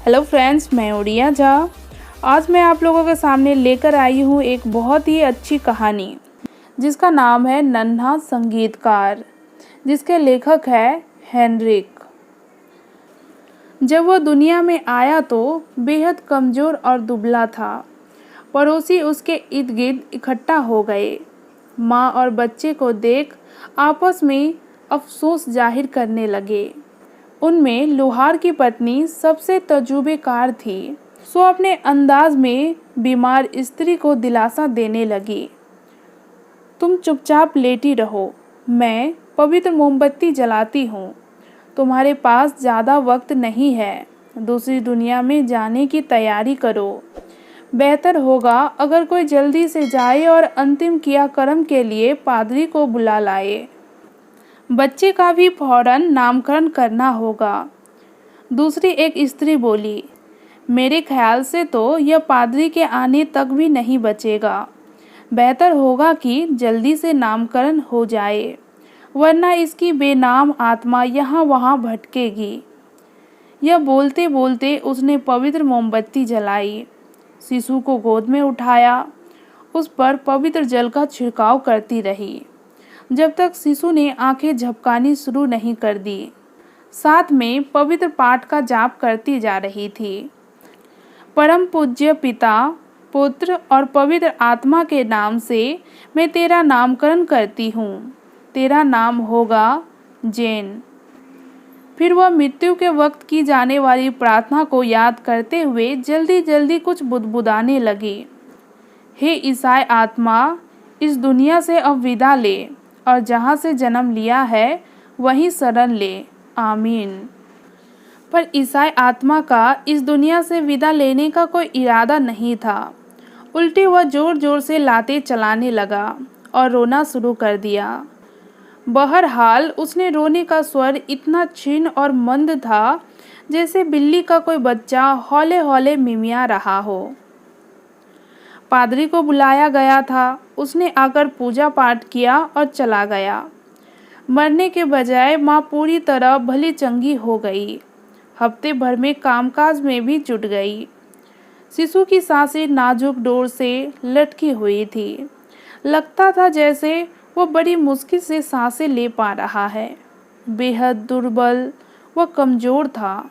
Hello friends, मैं उड़िया झा। आज मैं आप लोगों के सामने लेकर आई हूँ एक बहुत ही अच्छी कहानी जिसका नाम है नन्हा संगीतकार, जिसके लेखक है हेनरिक। जब वो दुनिया में आया तो बेहद कमज़ोर और दुबला था। पड़ोसी उसके इर्द गिर्द इकट्ठा हो गए। माँ और बच्चे को देख आपस में अफसोस जाहिर करने लगे। उनमें लोहार की पत्नी सबसे तजुर्बेकार थी। सो अपने अंदाज में बीमार स्त्री को दिलासा देने लगी। तुम चुपचाप लेटी रहो, मैं पवित्र मोमबत्ती जलाती हूँ। तुम्हारे पास ज़्यादा वक्त नहीं है, दूसरी दुनिया में जाने की तैयारी करो। बेहतर होगा अगर कोई जल्दी से जाए और अंतिम क्रियाक्रम के लिए पादरी को बुला लाए। बच्चे का भी फौरन नामकरण करना होगा। दूसरी एक स्त्री बोली, मेरे ख्याल से तो यह पादरी के आने तक भी नहीं बचेगा। बेहतर होगा कि जल्दी से नामकरण हो जाए, वरना इसकी बेनाम आत्मा यहाँ वहाँ भटकेगी। यह बोलते बोलते उसने पवित्र मोमबत्ती जलाई, शिशु को गोद में उठाया, उस पर पवित्र जल का छिड़काव करती रही जब तक शिशु ने आंखें झपकानी शुरू नहीं कर दी। साथ में पवित्र पाठ का जाप करती जा रही थी। परम पूज्य पिता, पुत्र और पवित्र आत्मा के नाम से मैं तेरा नामकरण करती हूँ। तेरा नाम होगा जेन। फिर वह मृत्यु के वक्त की जाने वाली प्रार्थना को याद करते हुए जल्दी जल्दी कुछ बुदबुदाने लगी। हे ईसाई आत्मा, इस दुनिया से अब विदा ले और जहाँ से जन्म लिया है वहीं शरण ले। आमीन। पर ईसाई आत्मा का इस दुनिया से विदा लेने का कोई इरादा नहीं था। उल्टे वह जोर जोर से लातें चलाने लगा और रोना शुरू कर दिया। बहरहाल उसने रोने का स्वर इतना क्षीण और मंद था जैसे बिल्ली का कोई बच्चा हौले हौले मिमिया रहा हो। पादरी को बुलाया गया था। उसने आकर पूजा पाठ किया और चला गया। मरने के बजाय माँ पूरी तरह भली चंगी हो गई। हफ्ते भर में कामकाज में भी जुट गई। शिशु की सांसें नाजुक डोर से लटकी हुई थी। लगता था जैसे वो बड़ी मुश्किल से सांसें ले पा रहा है। बेहद दुर्बल व कमज़ोर था।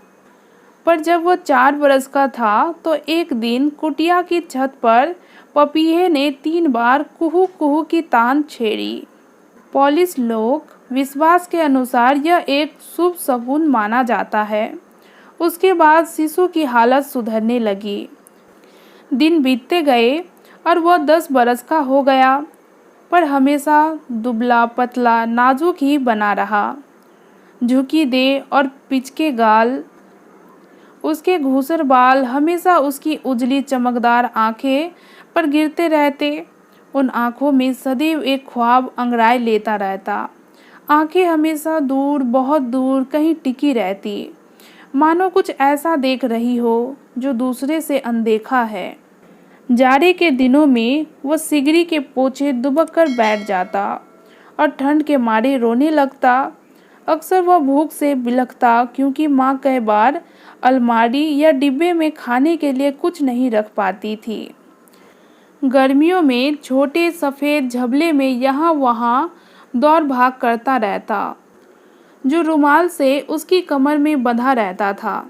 पर जब वह 4 बरस का था तो एक दिन कुटिया की छत पर पपीहे ने 3 बार कुहू कुहू की तान छेड़ी। पोलिश लोक विश्वास के अनुसार यह एक शुभ शगुन माना जाता है। उसके बाद शिशु की हालत सुधरने लगी। दिन बीतते गए और वह 10 बरस का हो गया, पर हमेशा दुबला पतला नाजुक ही बना रहा। झुकी दे और पिचके गाल, उसके घूसर बाल हमेशा उसकी उजली चमकदार आंखें पर गिरते रहते। उन आंखों में सदैव एक ख्वाब अंगड़ाई लेता रहता। आंखें हमेशा दूर, बहुत दूर कहीं टिकी रहती, मानो कुछ ऐसा देख रही हो जो दूसरे से अनदेखा है। जाड़े के दिनों में वह सिगड़ी के पोछे दुबक कर बैठ जाता और ठंड के मारे रोने लगता। अक्सर वह भूख से बिलखता क्योंकि माँ कई बार अलमारी या डिब्बे में खाने के लिए कुछ नहीं रख पाती थी। गर्मियों में छोटे सफ़ेद झबले में यहाँ वहाँ दौड़ भाग करता रहता, जो रुमाल से उसकी कमर में बंधा रहता था।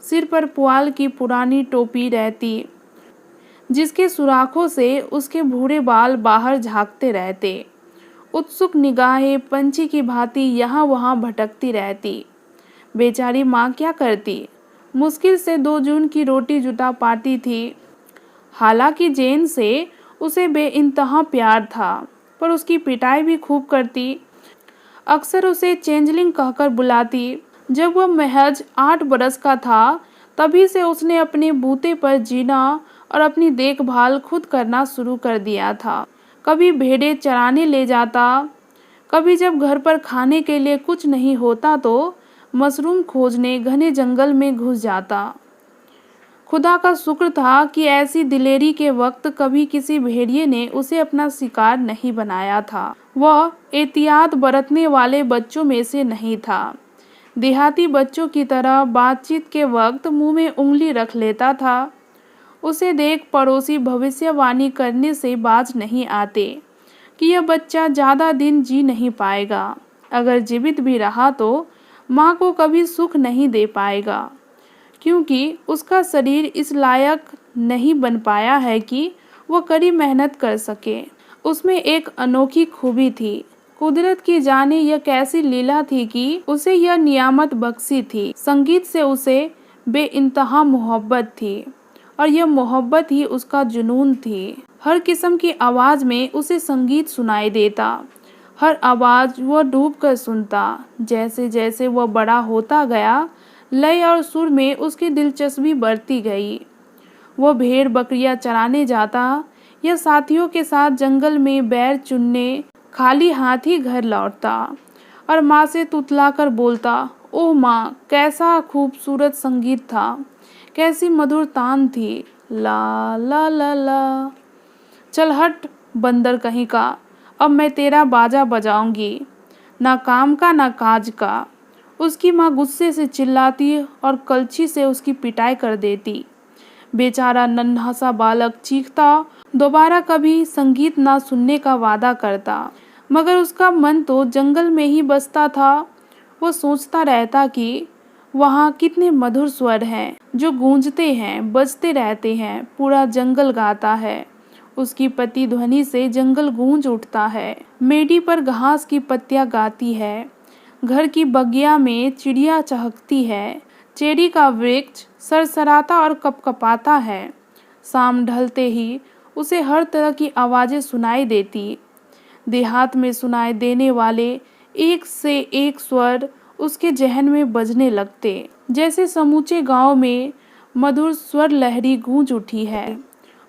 सिर पर पुआल की पुरानी टोपी रहती, जिसके सुराखों से उसके भूरे बाल बाहर झांकते रहते। उत्सुक निगाहें पंछी की भांति यहाँ वहाँ भटकती रहती। बेचारी माँ क्या करती? मुश्किल से 2 जून की रोटी जुटा पाती थी। हालांकि जेन से उसे बेइंतहा प्यार था, पर उसकी पिटाई भी खूब करती। अक्सर उसे चेंजलिंग कहकर बुलाती। जब वह महज 8 बरस का था तभी से उसने अपने बूते पर जीना और अपनी देखभाल खुद करना शुरू कर दिया था। कभी भेड़ें चराने ले जाता, कभी जब घर पर खाने के लिए कुछ नहीं होता तो मशरूम खोजने घने जंगल में घुस जाता। खुदा का शुक्र था कि ऐसी दिलेरी के वक्त कभी किसी भेड़िए ने उसे अपना शिकार नहीं बनाया था। वह एहतियात बरतने वाले बच्चों में से नहीं था। देहाती बच्चों की तरह बातचीत के वक्त मुंह में उंगली रख लेता था। उसे देख पड़ोसी भविष्यवाणी करने से बाज नहीं आते कि यह बच्चा ज़्यादा दिन जी नहीं पाएगा। अगर जीवित भी रहा तो माँ को कभी सुख नहीं दे पाएगा, क्योंकि उसका शरीर इस लायक नहीं बन पाया है कि वो कड़ी मेहनत कर सके। उसमें एक अनोखी खूबी थी। कुदरत की जाने यह कैसी लीला थी कि उसे यह नियामत बख्शी थी। संगीत से उसे बेइंतहा मोहब्बत थी और यह मोहब्बत ही उसका जुनून थी। हर किस्म की आवाज़ में उसे संगीत सुनाई देता। हर आवाज़ वह डूब कर सुनता। जैसे जैसे वह बड़ा होता गया, लय और सुर में उसकी दिलचस्पी बढ़ती गई। वह भेड़ बकरियां चराने जाता या साथियों के साथ जंगल में बैर चुनने खाली हाथ ही घर लौटता और माँ से तुतलाकर बोलता, ओह माँ, कैसा खूबसूरत संगीत था, कैसी मधुर तान थी, ला ला ला ला। चल हट बंदर कहीं का, अब मैं तेरा बाजा बजाऊंगी, ना काम का ना काज का। उसकी माँ गुस्से से चिल्लाती और कलछी से उसकी पिटाई कर देती। बेचारा नन्हा सा बालक चीखता, दोबारा कभी संगीत ना सुनने का वादा करता, मगर उसका मन तो जंगल में ही बसता था। वो सोचता रहता कि वहाँ कितने मधुर स्वर हैं जो गूंजते हैं, बजते रहते हैं, पूरा जंगल गाता है। उसकी पति ध्वनि से जंगल गूंज उठता है। मेडी पर घास की पत्तियां गाती है, घर की बगिया में चिड़िया चहकती है, चेरी का वृक्ष सरसराता और कपकपाता है। शाम ढलते ही उसे हर तरह की आवाज़ें सुनाई देती। देहात में सुनाई देने वाले एक से एक स्वर उसके जहन में बजने लगते, जैसे समूचे गांव में मधुर स्वर लहरी गूंज उठी है।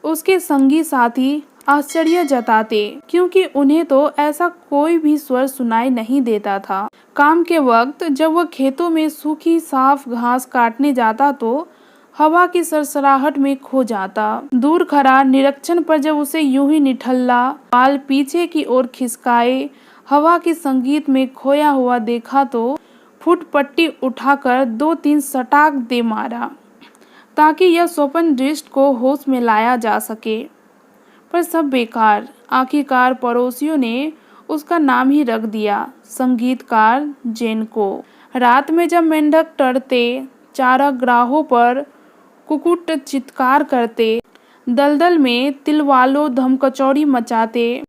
उसके संगी साथी आश्चर्य जताते, क्योंकि उन्हें तो ऐसा कोई भी स्वर सुनाई नहीं देता था। काम के वक्त जब वह खेतों में सूखी साफ घास काटने जाता तो हवा की सरसराहट में खो जाता। दूर खड़ा निरीक्षण पर जब उसे यूं ही निठल्ला बाल पीछे की ओर खिसकाए हवा के संगीत में खोया हुआ देखा तो फुट पट्टी उठाकर 2-3 सटाक दे मारा, ताकि यह स्वप्न दृष्टि को होश में लाया जा सके। पर सब बेकार। आखिरकार पड़ोसियों ने उसका नाम ही रख दिया, संगीतकार जेन को। रात में जब मेंढक टरते, चारागाहों पर कुकुट चित्कार करते, दलदल में तिलवालो धमकचौड़ी मचाते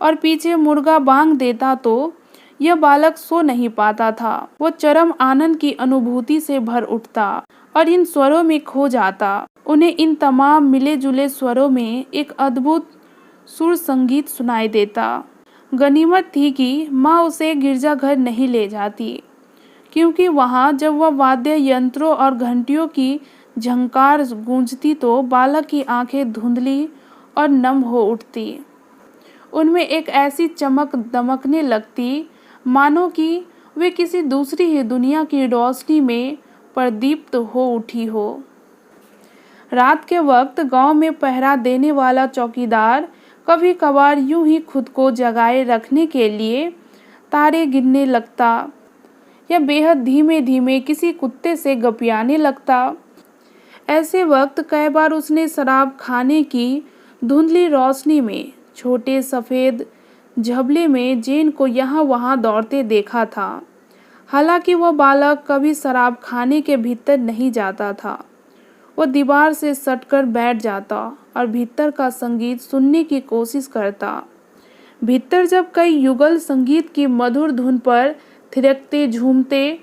और पीछे मुर्गा बांग देता तो यह बालक सो नहीं पाता था। वो चरम आनंद की अनुभूति से भर उठता और इन स्वरों में खो जाता। उन्हें इन तमाम मिले जुले स्वरों में एक अद्भुत सुर संगीत सुनाई देता। गनीमत थी कि माँ उसे गिरजाघर नहीं ले जाती, क्योंकि वहाँ जब वह वाद्य यंत्रों और घंटियों की झंकार गूंजती तो बालक की आंखें धुंधली और नम हो उठती। उनमें एक ऐसी चमक दमकने लगती, मानो कि वे किसी दूसरी ही दुनिया की रोशनी में प्रदीप्त हो उठी हो। रात के वक्त गांव में पहरा देने वाला चौकीदार कभी कभार यूं ही खुद को जगाए रखने के लिए तारे गिनने लगता या बेहद धीमे धीमे किसी कुत्ते से गपियाने लगता। ऐसे वक्त कई बार उसने शराब खाने की धुंधली रोशनी में छोटे सफ़ेद झबले में जेन को यहाँ वहाँ दौड़ते देखा था। हालांकि वह बालक कभी शराब खाने के भीतर नहीं जाता था। वह दीवार से सटकर बैठ जाता और भीतर का संगीत सुनने की कोशिश करता। भीतर जब कई युगल संगीत की मधुर धुन पर थिरकते झूमते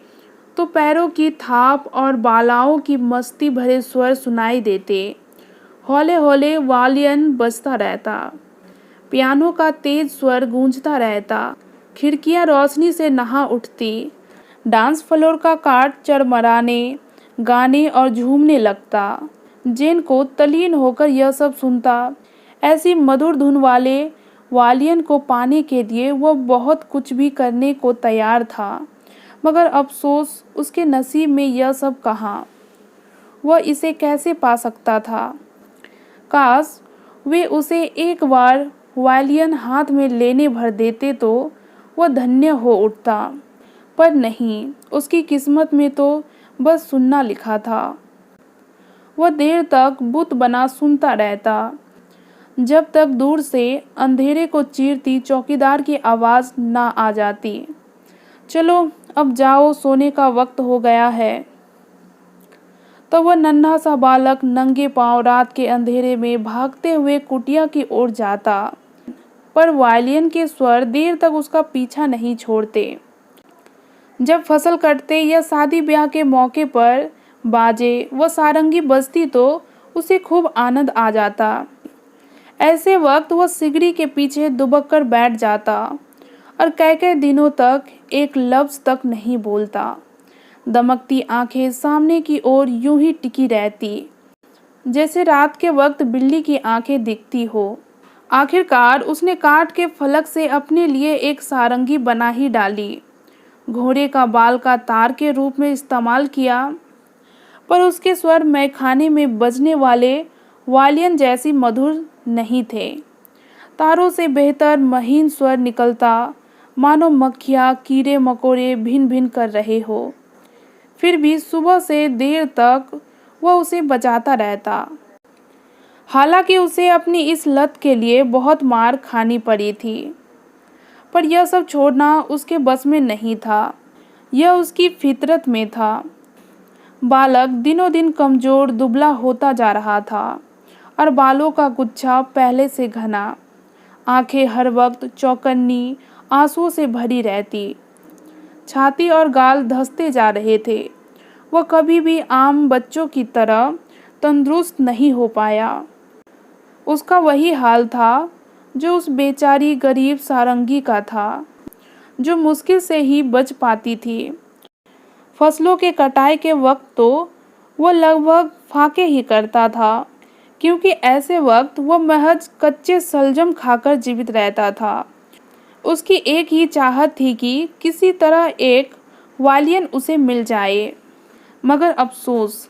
तो पैरों की थाप और बालाओं की मस्ती भरे स्वर सुनाई देते। हौले हौले वालियन बजता रहता, पियानो का तेज स्वर गूंजता रहता, खिड़कियां रोशनी से नहा उठती, डांस फ्लोर का काट चरमराने, गाने और झूमने लगता। जेन को तल्लीन होकर यह सब सुनता। ऐसी मधुर धुन वाले वालियन को पाने के लिए वह बहुत कुछ भी करने को तैयार था, मगर अफसोस उसके नसीब में यह सब कहाँ। वह इसे कैसे पा सकता था। काश वे उसे एक बार वायलिन हाथ में लेने भर देते तो वह धन्य हो उठता। पर नहीं, उसकी किस्मत में तो बस सुनना लिखा था। वह देर तक बुत बना सुनता रहता, जब तक दूर से अंधेरे को चीरती चौकीदार की आवाज़ ना आ जाती, चलो अब जाओ, सोने का वक्त हो गया है। तो वह नन्हा सा बालक नंगे पांव रात के अंधेरे में भागते हुए कुटिया की ओर जाता, पर वायलिन के स्वर देर तक उसका पीछा नहीं छोड़ते। जब फसल कटते या शादी ब्याह के मौके पर बाजे व सारंगी बजती तो उसे खूब आनंद आ जाता। ऐसे वक्त वह सिगड़ी के पीछे दुबक कर बैठ जाता और कई कई दिनों तक एक लफ्ज तक नहीं बोलता। दमकती आंखें सामने की ओर यूं ही टिकी रहती, जैसे रात के वक्त बिल्ली की आंखें दिखती हो। आखिरकार उसने काठ के फलक से अपने लिए एक सारंगी बना ही डाली। घोड़े का बाल का तार के रूप में इस्तेमाल किया, पर उसके स्वर मैखाने में बजने वाले वायलिन जैसी मधुर नहीं थे। तारों से बेहतर महीन स्वर निकलता, मानो मक्खियाँ कीड़े मकोड़े भिन भिन कर रहे हो। फिर भी सुबह से देर तक वह उसे बजाता रहता। हालांकि उसे अपनी इस लत के लिए बहुत मार खानी पड़ी थी, पर यह सब छोड़ना उसके बस में नहीं था। यह उसकी फितरत में था। बालक दिनों दिन कमजोर दुबला होता जा रहा था और बालों का गुच्छा पहले से घना। आंखें हर वक्त चौकन्नी आंसुओं से भरी रहती। छाती और गाल धंसते जा रहे थे। वह कभी भी आम बच्चों की तरह तंदुरुस्त नहीं हो पाया। उसका वही हाल था जो उस बेचारी गरीब सारंगी का था, जो मुश्किल से ही बच पाती थी। फसलों के कटाई के वक्त तो वह लगभग फाके ही करता था, क्योंकि ऐसे वक्त वह महज कच्चे सलजम खाकर जीवित रहता था। उसकी एक ही चाहत थी कि किसी तरह एक वायलिन उसे मिल जाए, मगर अफसोस,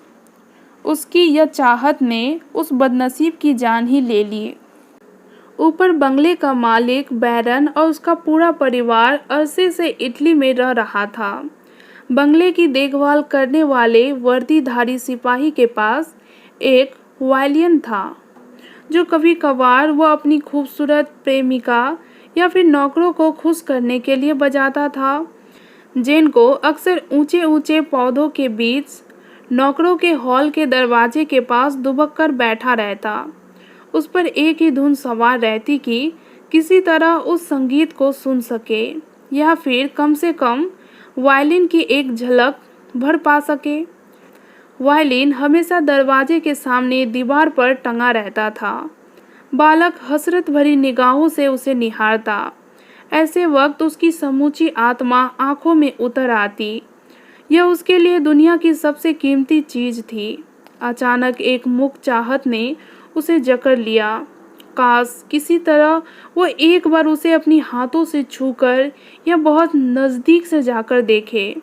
उसकी यह चाहत ने उस बदनसीब की जान ही ले ली। ऊपर बंगले का मालिक बैरन और उसका पूरा परिवार अरसे से इटली में रह रहा था। बंगले की देखभाल करने वाले वर्दीधारी सिपाही के पास एक वायलिन था, जो कभी कभार वह अपनी खूबसूरत प्रेमिका या फिर नौकरों को खुश करने के लिए बजाता था। जेन को अक्सर ऊंचे ऊंचे पौधों के बीच नौकरों के हॉल के दरवाजे के पास दुबक कर बैठा रहता। उस पर एक ही धुन सवार रहती कि किसी तरह उस संगीत को सुन सके, या फिर कम से कम वायलिन की एक झलक भर पा सके। वायलिन हमेशा दरवाजे के सामने दीवार पर टंगा रहता था। बालक हसरत भरी निगाहों से उसे निहारता। ऐसे वक्त उसकी समूची आत्मा आंखों में उतर आती। यह उसके लिए दुनिया की सबसे कीमती चीज थी। अचानक एक मूक चाहत ने उसे जकड़ लिया। काश किसी तरह वो एक बार उसे अपनी हाथों से छूकर या बहुत नज़दीक से जाकर देखे।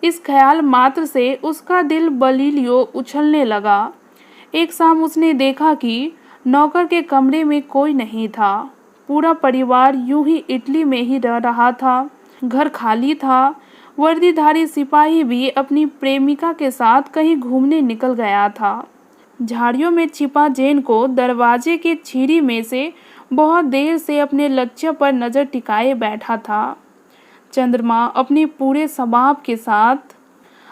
इस ख्याल मात्र से उसका दिल बलिलियों उछलने लगा। एक शाम उसने देखा कि नौकर के कमरे में कोई नहीं था। पूरा परिवार यूं ही इटली में ही रह रहा था। घर खाली था। वर्दीधारी सिपाही भी अपनी प्रेमिका के साथ कहीं घूमने निकल गया था। झाड़ियों में छिपा जेन को दरवाजे के छीरी में से बहुत देर से अपने लक्ष्य पर नजर टिकाए बैठा था। चंद्रमा अपने पूरे शबाब के साथ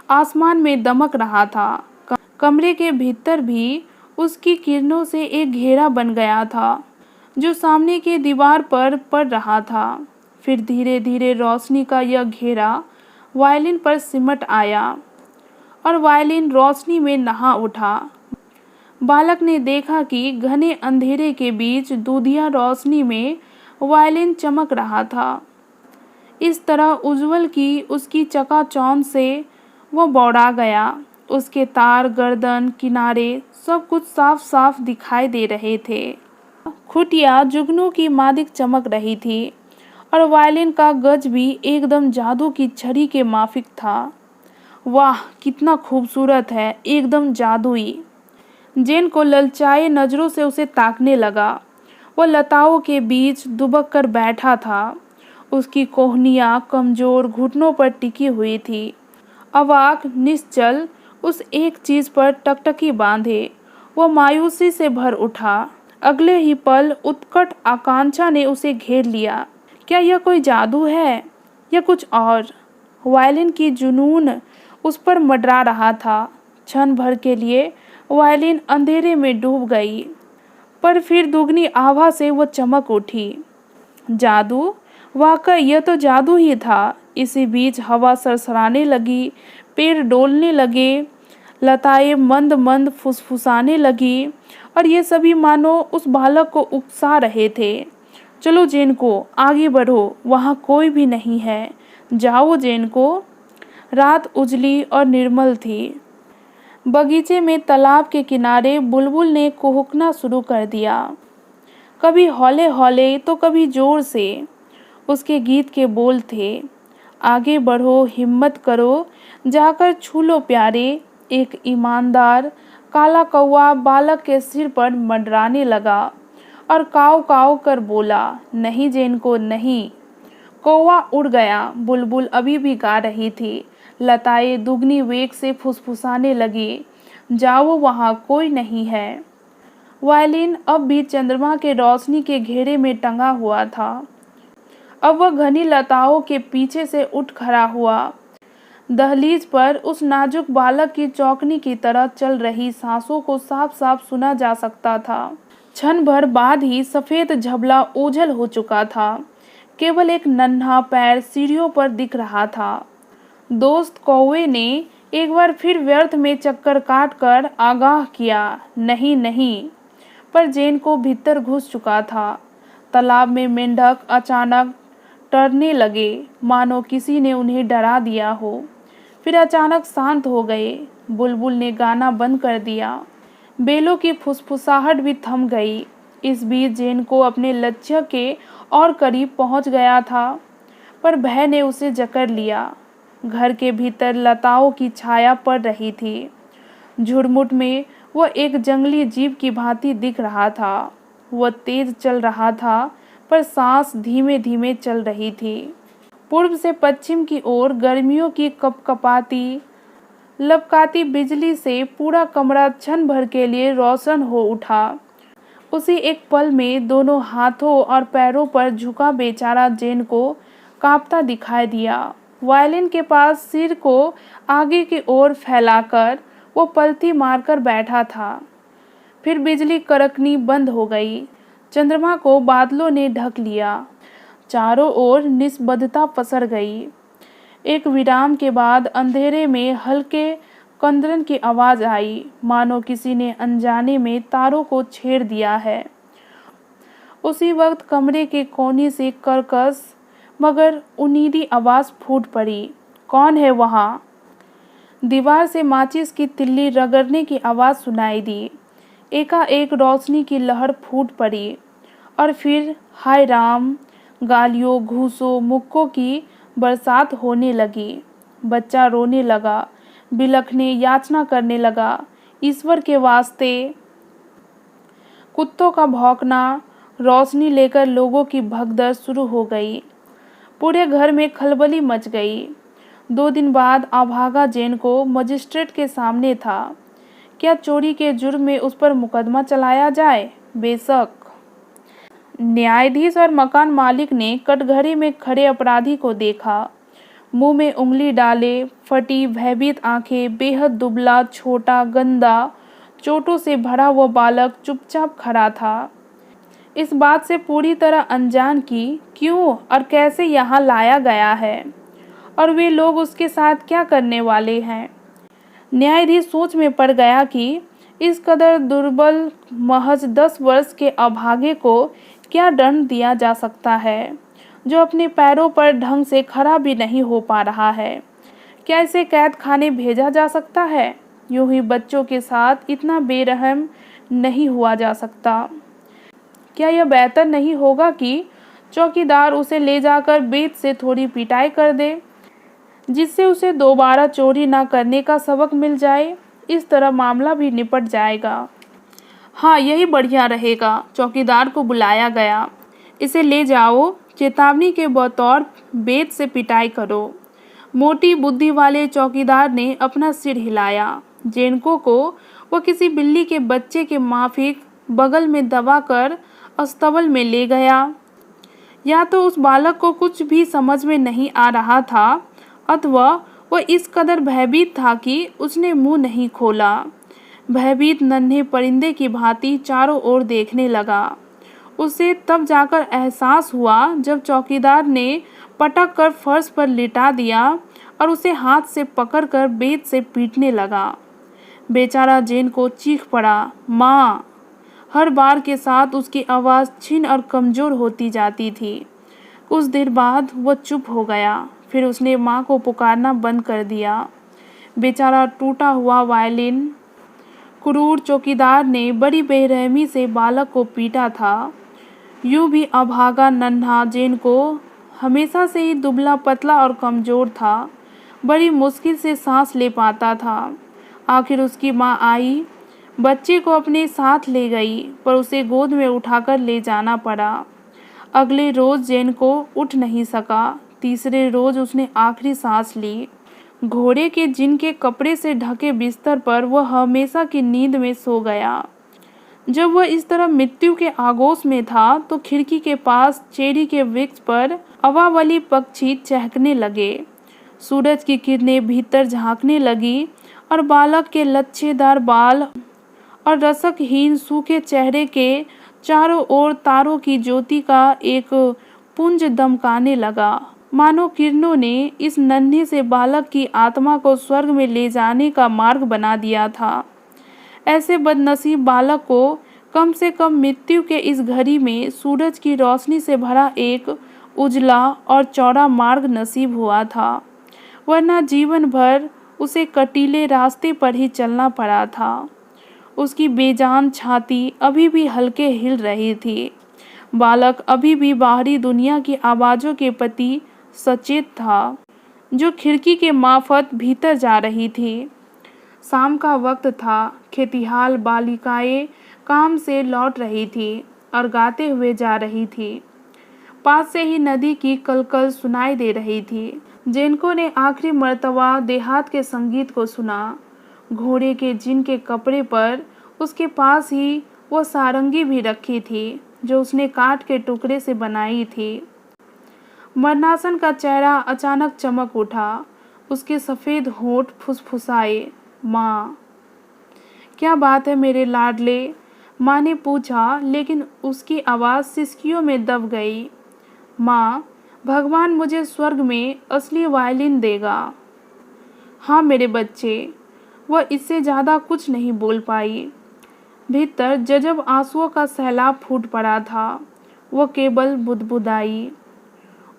आसमान में दमक रहा था। कमरे के भीतर भी उसकी किरणों से एक घेरा बन गया था, जो सामने के दीवार पर पड़ रहा था। फिर धीरे धीरे रोशनी का यह घेरा वायलिन पर सिमट आया और वायलिन रोशनी में नहा उठा। बालक ने देखा कि घने अंधेरे के बीच दूधिया रोशनी में वायलिन चमक रहा था। इस तरह उज्जवल की उसकी चकाचौंध से वह बौड़ा गया। उसके तार, गर्दन, किनारे सब कुछ साफ साफ दिखाई दे रहे थे। खुटिया जुगनू की मादिक चमक रही थी और वायलिन का गज भी एकदम जादू की छड़ी के माफिक था। वाह, कितना खूबसूरत है, एकदम जादुई। जेन को ललचाए नजरों से उसे ताकने लगा। वह लताओं के बीच दुबक कर बैठा था। उसकी कोहनियाँ कमजोर घुटनों पर टिकी हुई थी। अवाक, निश्चल, उस एक चीज पर टकटकी बांधे वह मायूसी से भर उठा। अगले ही पल उत्कट आकांक्षा ने उसे घेर लिया। क्या यह कोई जादू है या कुछ और? वायलिन की जुनून उस पर मंडरा रहा था। क्षण भर के लिए वायलिन अंधेरे में डूब गई, पर फिर दुगनी आभा से वह चमक उठी। जादू? वाकई यह तो जादू ही था। इसी बीच हवा सरसराने लगी, पेड़ डोलने लगे, लताएं मंद मंद फुसफुसाने लगी और ये सभी मानो उस बालक को उकसा रहे थे। चलो जेनको, आगे बढ़ो, वहाँ कोई भी नहीं है। जाओ जेनको। रात उजली और निर्मल थी। बगीचे में तालाब के किनारे बुलबुल ने कुहुकना शुरू कर दिया, कभी हौले हौले तो कभी जोर से। उसके गीत के बोल थे, आगे बढ़ो, हिम्मत करो, जाकर छू लो प्यारे। एक ईमानदार काला कौवा बालक के सिर पर मंडराने लगा और काव काव कर बोला, नहीं जेनको नहीं। कौवा उड़ गया। बुलबुल अभी भी गा रही थी। लताएं दुगनी वेग से फुसफुसाने लगी, जाओ, वहाँ कोई नहीं है। वायलिन अब भी चंद्रमा के रोशनी के घेरे में टंगा हुआ था। अब वह घनी लताओं के पीछे से उठ खड़ा हुआ। दहलीज पर उस नाजुक बालक की चौकनी की तरह चल रही सांसों को साफ साफ सुना जा सकता था। क्षण भर बाद ही सफेद झबला ओझल हो चुका था। केवल एक नन्हा पैर सीढ़ियों पर दिख रहा था। दोस्त कौवे ने एक बार फिर व्यर्थ में चक्कर काट कर आगाह किया, नहीं नहीं, पर जेन को भीतर घुस चुका था। तालाब में मेंढक अचानक डरने लगे, मानो किसी ने उन्हें डरा दिया हो। फिर अचानक शांत हो गए। बुलबुल ने गाना बंद कर दिया। बेलों की फुसफुसाहट भी थम गई। इस बीच जेन को अपने लक्ष्य के और करीब पहुंच गया था, पर भय ने उसे जकड़ लिया। घर के भीतर लताओं की छाया पड़ रही थी। झुरमुट में वह एक जंगली जीव की भांति दिख रहा था। वह तेज चल रहा था, पर सांस धीमे धीमे चल रही थी। पूर्व से पश्चिम की ओर गर्मियों की कपकपाती लपकाती बिजली से पूरा कमरा क्षण भर के लिए रोशन हो उठा। उसी एक पल में दोनों हाथों और पैरों पर झुका बेचारा जेन को कांपता दिखाई दिया। वायलिन के पास सिर को आगे की ओर फैलाकर वो पलथी मारकर बैठा था। फिर बिजली कड़कनी बंद हो गई। चंद्रमा को बादलों ने ढक लिया। चारों ओर निस्तब्धता पसर गई। एक विराम के बाद अंधेरे में हल्के कंदन की आवाज आई, मानो किसी ने अनजाने में तारों को छेड़ दिया है। उसी वक्त कमरे के कोने से कर्कश मगर उनीदी आवाज फूट पड़ी, कौन है वहाँ? दीवार से माचिस की तिल्ली रगड़ने की आवाज सुनाई दी। एकाएक रोशनी की लहर फूट पड़ी और फिर हाय राम, गालियों, घूसों, मुक्कों की बरसात होने लगी। बच्चा रोने लगा, बिलखने, याचना करने लगा, ईश्वर के वास्ते। कुत्तों का भौंकना, रोशनी लेकर लोगों की भगदड़ शुरू हो गई। पूरे घर में खलबली मच गई। 2 दिन बाद अभागा जेन को मजिस्ट्रेट के सामने था। क्या चोरी के जुर्म में उस पर मुकदमा चलाया जाए? बेशक। न्यायाधीश और मकान मालिक ने कटघरे में खड़े अपराधी को देखा। मुंह में उंगली डाले, फटी भयभीत आंखें, बेहद दुबला, छोटा, गंदा, चोटों से भरा हुआ बालक चुपचाप खड़ा था, इस बात से पूरी तरह अनजान कि क्यों और कैसे यहाँ लाया गया है और वे लोग उसके साथ क्या करने वाले हैं। न्यायाधीश सोच में पड़ गया कि इस कदर दुर्बल महज 10 वर्ष के अभागे को क्या दंड दिया जा सकता है, जो अपने पैरों पर ढंग से खड़ा भी नहीं हो पा रहा है। क्या इसे कैद खाने भेजा जा सकता है? यूं ही बच्चों के साथ इतना बेरहम नहीं हुआ जा सकता। क्या यह बेहतर नहीं होगा कि चौकीदार उसे ले जाकर बेत से थोड़ी पिटाई कर दे, जिससे उसे दोबारा चोरी ना करने का सबक मिल जाए? इस तरह मामला भी निपट जाएगा। हाँ, यही बढ़िया रहेगा। चौकीदार को बुलाया गया। इसे ले जाओ, चेतावनी के बतौर बेत से पिटाई करो। मोटी बुद्धि वाले चौकीदार ने अपना सिर हिलाया। जेनको को वह किसी बिल्ली के बच्चे के माफिक बगल में दबाकर अस्तबल में ले गया। या तो उस बालक को कुछ भी समझ में नहीं आ रहा था अथवा वह इस कदर भयभीत था कि उसने मुंह नहीं खोला। भयभीत नन्हे परिंदे की भांति चारों ओर देखने लगा। उसे तब जाकर एहसास हुआ जब चौकीदार ने पटक कर फर्श पर लिटा दिया और उसे हाथ से पकड़कर बेत से पीटने लगा। बेचारा जेन को चीख पड़ा, माँ। हर बार के साथ उसकी आवाज़ क्षीण और कमज़ोर होती जाती थी। कुछ देर बाद वह चुप हो गया। फिर उसने माँ को पुकारना बंद कर दिया। बेचारा टूटा हुआ वायलिन। क्रूर चौकीदार ने बड़ी बेरहमी से बालक को पीटा था। यूं भी अभागा नन्हा जेन को हमेशा से ही दुबला पतला और कमज़ोर था। बड़ी मुश्किल से सांस ले पाता था। आखिर उसकी माँ आई, बच्चे को अपने साथ ले गई, पर उसे गोद में उठाकर ले जाना पड़ा। अगले रोज़ जेन को उठ नहीं सका। तीसरे रोज़ उसने आखिरी सांस ली। घोड़े के जिनके कपड़े से ढके बिस्तर पर वह हमेशा की नींद में सो गया। जब वह इस तरह मृत्यु के आगोश में था तो खिड़की के पास चेरी के वृक्ष पर अवावली पक्षी चहकने लगे। सूरज की किरणें भीतर झांकने लगी और बालक के लच्छेदार बाल और रसकहीन सूखे चेहरे के चारों ओर तारों की ज्योति का एक पुंज दमकाने लगा। मानो किरणों ने इस नन्हे से बालक की आत्मा को स्वर्ग में ले जाने का मार्ग बना दिया था। ऐसे बदनसीब बालक को कम से कम मृत्यु के इस घड़ी में सूरज की रोशनी से भरा एक उजला और चौड़ा मार्ग नसीब हुआ था, वरना जीवन भर उसे कटीले रास्ते पर ही चलना पड़ा था। उसकी बेजान छाती अभी भी हल्के हिल रही थी। बालक अभी भी बाहरी दुनिया की आवाज़ों के प्रति सचेत था, जो खिड़की के मार्फत भीतर जा रही थी। शाम का वक्त था। खेतिहाल बालिकाएं काम से लौट रही थी और गाते हुए जा रही थी। पास से ही नदी की कलकल सुनाई दे रही थी। जेनको ने आखिरी मर्तबा देहात के संगीत को सुना। घोड़े के जिनके कपड़े पर उसके पास ही वह सारंगी भी रखी थी जो उसने काठ के टुकड़े से बनाई थी। मरनासन का चेहरा अचानक चमक उठा। उसके सफ़ेद होंठ फुसफुसाए, माँ। क्या बात है मेरे लाडले? माँ ने पूछा, लेकिन उसकी आवाज़ सिसकियों में दब गई। माँ, भगवान मुझे स्वर्ग में असली वायलिन देगा। हाँ मेरे बच्चे। वह इससे ज़्यादा कुछ नहीं बोल पाई। भीतर जजब आंसुओं का सैलाब फूट पड़ा था। वह केवल बुदबुदाई,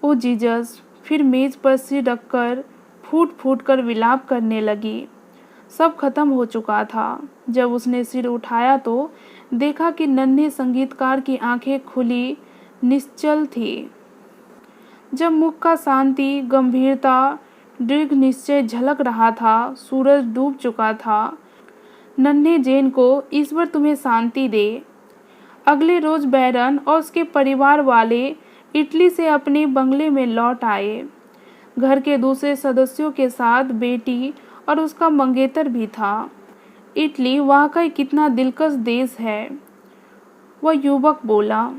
ओ जीसस। फिर मेज़ पर सिर रखकर फूट फूट कर विलाप करने लगी। सब खत्म हो चुका था। जब उसने सिर उठाया तो देखा कि नन्हे संगीतकार की आंखें खुली निश्चल थी। जब मुख का शांति, गंभीरता, दृढ़ निश्चय झलक रहा था, सूरज डूब चुका था। नन्हे जेन को ईश्वर तुम्हें शांति दे। अगले रोज बैरन और उसके परिवार वाले इटली से अपने बंगले में लौट आए। घर के दूसरे सदस्यों के साथ बेटी और उसका मंगेतर भी था। इटली वाकई कितना दिलकश देश है, वह युवक बोला।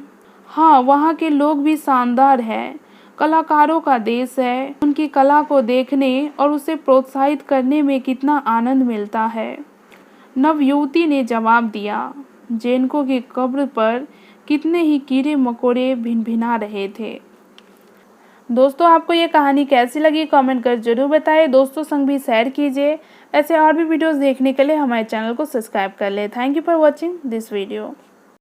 हाँ, वहाँ के लोग भी शानदार हैं। कलाकारों का देश है। उनकी कला को देखने और उसे प्रोत्साहित करने में कितना आनंद मिलता है। नवयुवती ने जवाब दिया। जेनको की कब्र पर कितने ही कीड़े मकोड़े भिनभिना रहे थे। दोस्तों, आपको ये कहानी कैसी लगी कमेंट कर जरूर बताइए। दोस्तों संग भी शेयर कीजिए। ऐसे और भी वीडियोस देखने के लिए हमारे चैनल को सब्सक्राइब कर ले। Thank you for watching this video.